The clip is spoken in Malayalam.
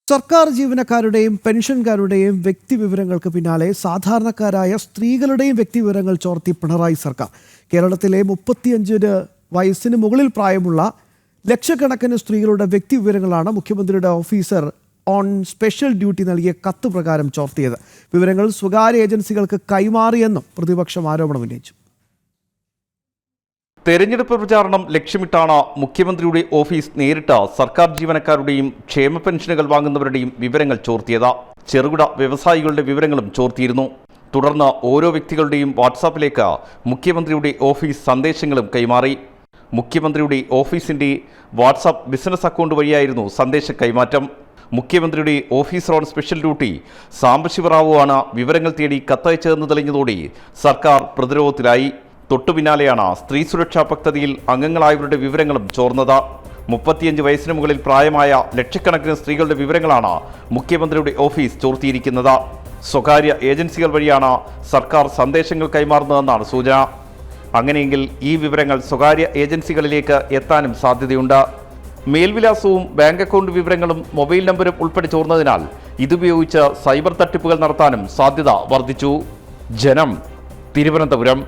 സർക്കാർ ജീവനക്കാരുടെയും പെൻഷൻകാരുടെയും വ്യക്തിവിവരങ്ങൾക്ക് പിന്നാലെ സാധാരണക്കാരായ സ്ത്രീകളുടെയും വ്യക്തിവിവരങ്ങൾ ചോർത്തി പിണറായി സർക്കാർ. കേരളത്തിലെ 35 വയസ്സിന് മുകളിൽ പ്രായമുള്ള ലക്ഷക്കണക്കിന് സ്ത്രീകളുടെ വ്യക്തിവിവരങ്ങളാണ് മുഖ്യമന്ത്രിയുടെ ഓഫീസർ ഓൺ സ്പെഷ്യൽ ഡ്യൂട്ടി നൽകിയ കത്ത് പ്രകാരം ചോർത്തിയത്. വിവരങ്ങൾ സ്വകാര്യ ഏജൻസികൾക്ക് കൈമാറിയെന്നും പ്രതിപക്ഷം ആരോപണം ഉന്നയിച്ചു. തെരഞ്ഞെടുപ്പ് പ്രചാരണം ലക്ഷ്യമിട്ടാണ് മുഖ്യമന്ത്രിയുടെ ഓഫീസ് നേരിട്ട് സർക്കാർ ജീവനക്കാരുടെയും ക്ഷേമ പെൻഷനുകൾ വാങ്ങുന്നവരുടെയും വിവരങ്ങൾ ചോർത്തിയത്. ചെറുകിട വ്യവസായികളുടെ വിവരങ്ങളും ചോർത്തിയിരുന്നു. തുടർന്ന് ഓരോ വ്യക്തികളുടെയും വാട്സാപ്പിലേക്ക് മുഖ്യമന്ത്രിയുടെ ഓഫീസ് സന്ദേശങ്ങളും കൈമാറി. മുഖ്യമന്ത്രിയുടെ ഓഫീസിന്റെ വാട്സാപ്പ് ബിസിനസ് അക്കൗണ്ട് വഴിയായിരുന്നു സന്ദേശ കൈമാറ്റം. മുഖ്യമന്ത്രിയുടെ officer on special duty Sambasiva Rao ആണ് വിവരങ്ങൾ തേടി കത്തയച്ചതെന്ന് തെളിഞ്ഞതോടെ സർക്കാർ പ്രതിരോധത്തിലായി. തൊട്ടുപിന്നാലെയാണ് സ്ത്രീ സുരക്ഷാ പദ്ധതിയിൽ അംഗങ്ങളായവരുടെ വിവരങ്ങളും ചോർന്നത്. 35 വയസ്സിന് മുകളിൽ പ്രായമായ ലക്ഷക്കണക്കിന് സ്ത്രീകളുടെ വിവരങ്ങളാണ് മുഖ്യമന്ത്രിയുടെ ഓഫീസ് ചോർത്തിയിരിക്കുന്നത്. സ്വകാര്യ ഏജൻസികൾ വഴിയാണ് സർക്കാർ സന്ദേശങ്ങൾ കൈമാറുന്നതെന്നാണ് സൂചന. അങ്ങനെയെങ്കിൽ ഈ വിവരങ്ങൾ സ്വകാര്യ ഏജൻസികളിലേക്ക് എത്താനും സാധ്യതയുണ്ട്. മേൽവിലാസവും ബാങ്ക് അക്കൗണ്ട് വിവരങ്ങളും മൊബൈൽ നമ്പരും ഉൾപ്പെടെ ചോർന്നതിനാൽ ഇതുപയോഗിച്ച് സൈബർ തട്ടിപ്പുകൾ നടത്താനും സാധ്യത വർദ്ധിച്ചു. ജനം, തിരുവനന്തപുരം.